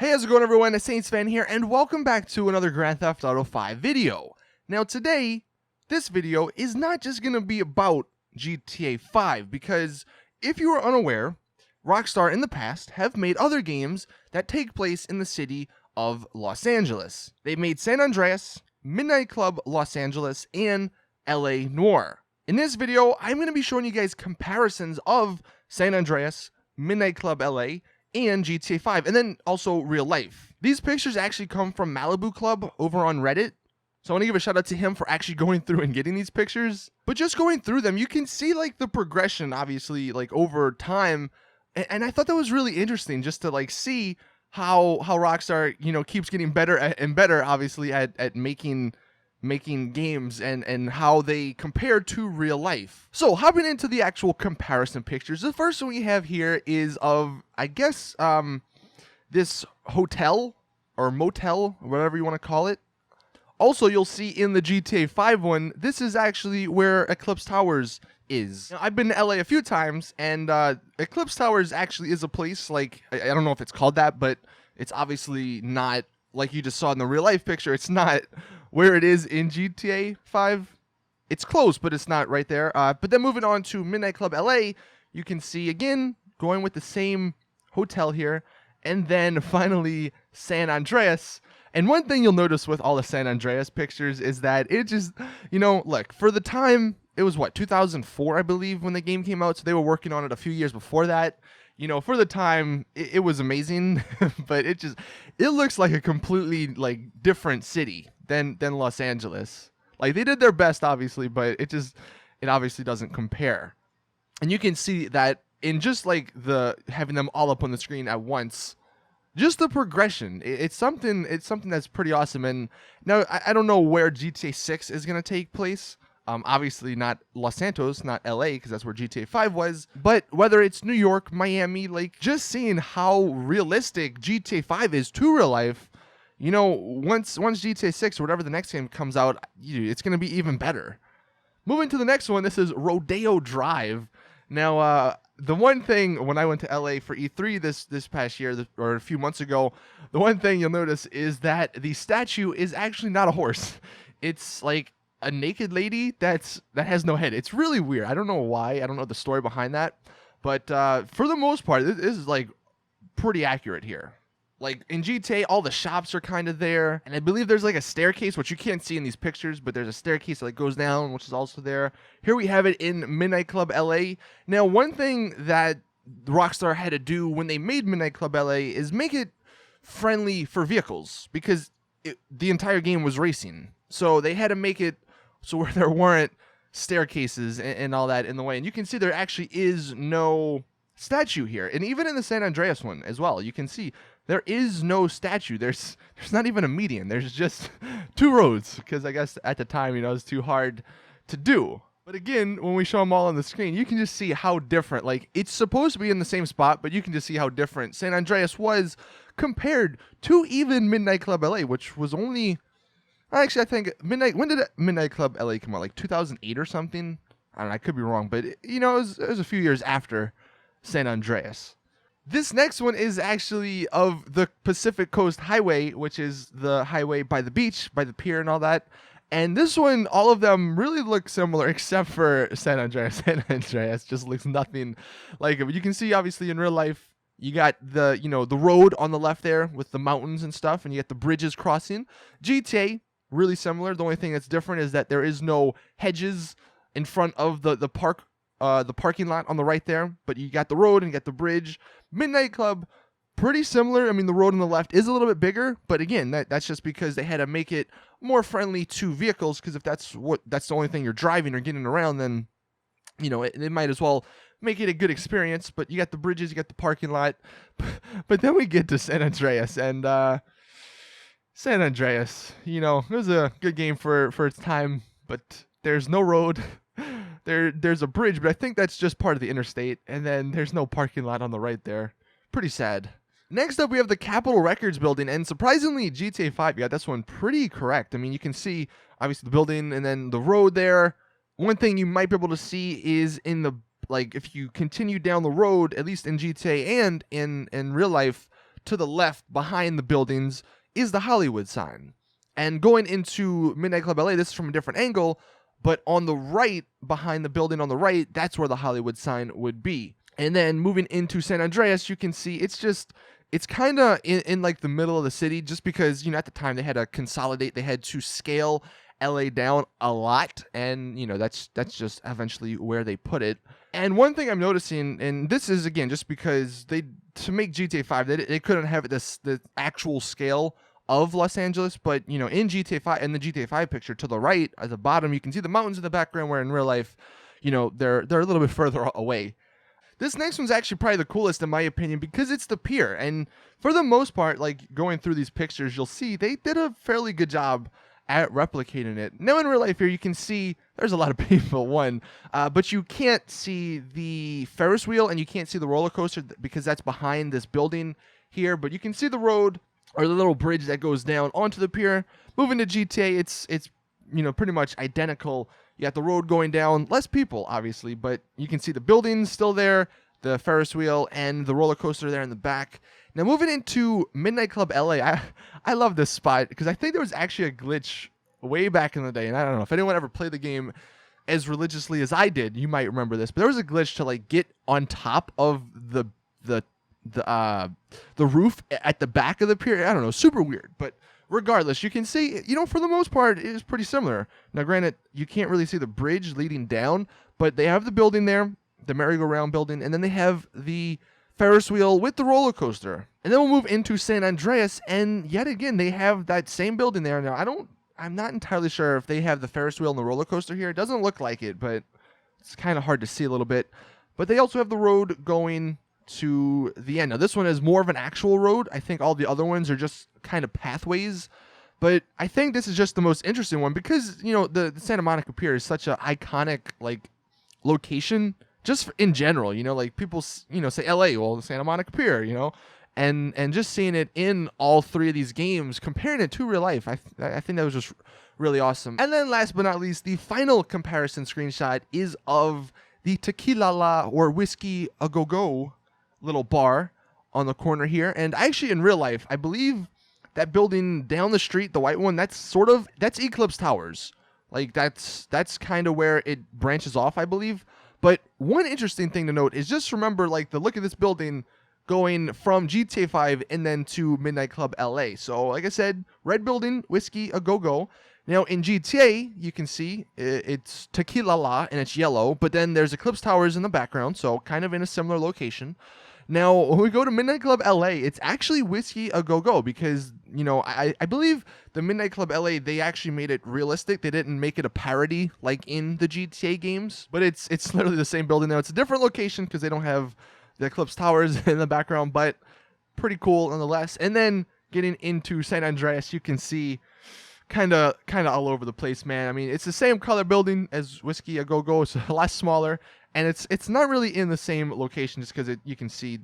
Hey, how's it going, everyone? It's Saintsfan here, and welcome back to another Grand Theft Auto 5 video. Now today, this video is not just going to be about GTA 5, because if you are unaware, Rockstar in the past have made other games that take place in the city of Los Angeles. They've made San Andreas, Midnight Club Los Angeles, and LA Noire. In this video, I'm going to be showing you guys comparisons of San Andreas, Midnight Club LA, and GTA 5, and then also real life. These pictures actually come from Malibu Club over on Reddit, so I want to give a shout out to him for actually going through and getting these pictures. But just going through them, you can see like the progression, obviously, like over time, and I thought that was really interesting just to like see how Rockstar, you know, keeps getting better and better, obviously, at making games and how they compare to real life. So hopping into the actual comparison pictures, the first one we have here is of, I guess, this hotel or motel, whatever you want to call it. Also, you'll see in the GTA 5 one, this is actually where Eclipse Towers is. Now, I've been to LA a few times, and Eclipse Towers actually is a place, like, I don't know if it's called that, but it's obviously not, like you just saw in the real life picture, it's not where it is in GTA 5. It's close, but it's not right there. But then moving on to Midnight Club LA, you can see, again, going with the same hotel here. And then finally, San Andreas. And one thing you'll notice with all the San Andreas pictures is that it just, you know, look, for the time, it was what, 2004, I believe, when the game came out. So they were working on it a few years before that. You know, for the time, it was amazing, but it looks like a completely, like, different city than Los Angeles. Like, they did their best, obviously, but it obviously doesn't compare. And you can see that in just, like, having them all up on the screen at once, just the progression, it's something that's pretty awesome. And now, I don't know where GTA 6 is going to take place. Obviously not Los Santos, not LA, because that's where GTA 5 was. But whether it's New York, Miami, like just seeing how realistic GTA 5 is to real life, you know, once GTA 6 or whatever the next game comes out, it's going to be even better. Moving to the next one, this is Rodeo Drive. Now, the one thing when I went to LA for E3 this past year, or a few months ago, the one thing you'll notice is that the statue is actually not a horse. It's like a naked lady that has no head. It's really weird. I don't know why. I don't know the story behind that. But for the most part, this is like pretty accurate here. Like in GTA, all the shops are kind of there. And I believe there's like a staircase, which you can't see in these pictures, but there's a staircase that like goes down, which is also there. Here we have it in Midnight Club LA. Now, one thing that Rockstar had to do when they made Midnight Club LA is make it friendly for vehicles, because the entire game was racing. So they had to make it so where there weren't staircases and all that in the way. And you can see there actually is no statue here. And even in the San Andreas one as well, you can see there is no statue. There's not even a median. There's just two roads, because I guess at the time, you know, it was too hard to do. But again, when we show them all on the screen, you can just see how different, like, it's supposed to be in the same spot, but you can just see how different San Andreas was compared to even Midnight Club LA, which was only, actually, I think when did Midnight Club LA come out? Like 2008 or something? I don't know, I could be wrong, but you know, it was a few years after San Andreas. This next one is actually of the Pacific Coast Highway, which is the highway by the beach, by the pier and all that. And this one, all of them really look similar, except for San Andreas. San Andreas just looks nothing like it. But you can see, obviously, in real life, you got the road on the left there with the mountains and stuff, and you got the bridges crossing. GTA, really similar. The only thing that's different is that there is no hedges in front of the parking lot on the right there, but you got the road and you got the bridge. Midnight Club, pretty similar. I mean, the road on the left is a little bit bigger, but again, that's just because they had to make it more friendly to vehicles, because if that's the only thing you're driving or getting around, then, you know, it might as well make it a good experience. But you got the bridges, you got the parking lot. But then we get to San Andreas, and San Andreas, you know, it was a good game for its time, but there's no road. There's a bridge, but I think that's just part of the interstate, and then there's no parking lot on the right there. Pretty sad. Next up, we have the Capitol Records building, and surprisingly, GTA 5 got this one pretty correct. I mean, you can see, obviously, the building and then the road there. One thing you might be able to see is in the, like, if you continue down the road, at least in GTA and in real life, to the left behind the buildings is the Hollywood sign. And going into Midnight Club LA, this is from a different angle, but on the right, behind the building on the right, that's where the Hollywood sign would be. And then moving into San Andreas, you can see it's kind of in like the middle of the city, just because, at the time they had to consolidate, they had to scale LA down a lot, and that's just eventually where they put it. And one thing I'm noticing, and this is again just because to make GTA 5, they couldn't have the actual scale of Los Angeles, but in GTA 5, in the GTA 5 picture to the right at the bottom, you can see the mountains in the background, where in real life, they're a little bit further away. This next one's actually probably the coolest in my opinion, because it's the pier, and for the most part, like going through these pictures, you'll see they did a fairly good job at replicating it. Now in real life here, you can see there's a lot of people, but you can't see the Ferris wheel and you can't see the roller coaster because that's behind this building here, but you can see the road or the little bridge that goes down onto the pier. Moving to GTA, it's pretty much identical. You got the road going down, less people obviously, but you can see the buildings still there, the Ferris wheel, and the roller coaster there in the back. Now moving into Midnight Club LA, I love this spot because I think there was actually a glitch way back in the day, and I don't know if anyone ever played the game as religiously as I did, you might remember this, but there was a glitch to like get on top of the roof at the back of the pier. I don't know, super weird, but regardless, you can see, for the most part, it is pretty similar. Now, granted, you can't really see the bridge leading down, but they have the building there, the merry-go-round building, and then they have the Ferris wheel with the roller coaster. And then we'll move into San Andreas, and yet again, they have that same building there. Now, I'm not entirely sure if they have the Ferris wheel and the roller coaster here. It doesn't look like it, but it's kind of hard to see a little bit. But they also have the road going to the end. Now, this one is more of an actual road. I think all the other ones are just kind of pathways. But I think this is just the most interesting one because, the Santa Monica Pier is such an iconic, location just in general. Like people, say LA, well, the Santa Monica Pier, and just seeing it in all three of these games, comparing it to real life, I think that was just really awesome. And then last but not least, the final comparison screenshot is of the Tequila La or Whiskey A Go Go little bar on the corner here. And actually in real life, I believe that building down the street, the white one, that's Eclipse Towers. Like that's kind of where it branches off, I believe. But one interesting thing to note is just remember the look of this building going from GTA 5 and then to Midnight Club LA. So like I said, red building, Whiskey A Go Go. Now in GTA, you can see it's Tequila La and it's yellow, but then there's Eclipse Towers in the background, so kind of in a similar location. Now, when we go to Midnight Club LA, it's actually Whiskey A Go Go because, I believe the Midnight Club LA, they actually made it realistic. They didn't make it a parody like in the GTA games, but it's literally the same building now. It's a different location because they don't have the Eclipse Towers in the background, but pretty cool nonetheless. And then getting into San Andreas, you can see kind of all over the place, man. I mean, it's the same color building as Whiskey A Go Go. It's a lot smaller. And it's not really in the same location just because you can see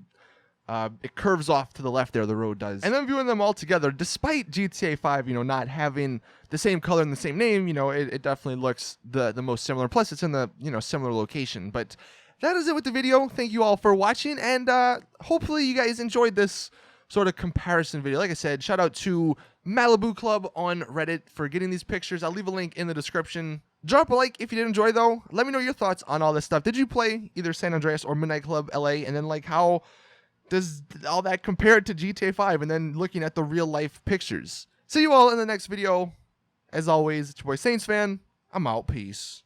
it curves off to the left there, the road does. And then viewing them all together, despite GTA 5, not having the same color and the same name, it definitely looks the most similar. Plus, it's in the, similar location. But that is it with the video. Thank you all for watching. And hopefully you guys enjoyed this sort of comparison video. Like I said, shout out to Malibu Club on Reddit for getting these pictures. I'll leave a link in the description. Drop a like if you did enjoy, though. Let me know your thoughts on all this stuff. Did you play either San Andreas or Midnight Club LA? And then, how does all that compare to GTA 5? And then looking at the real-life pictures. See you all in the next video. As always, it's your boy Saintsfan. I'm out. Peace.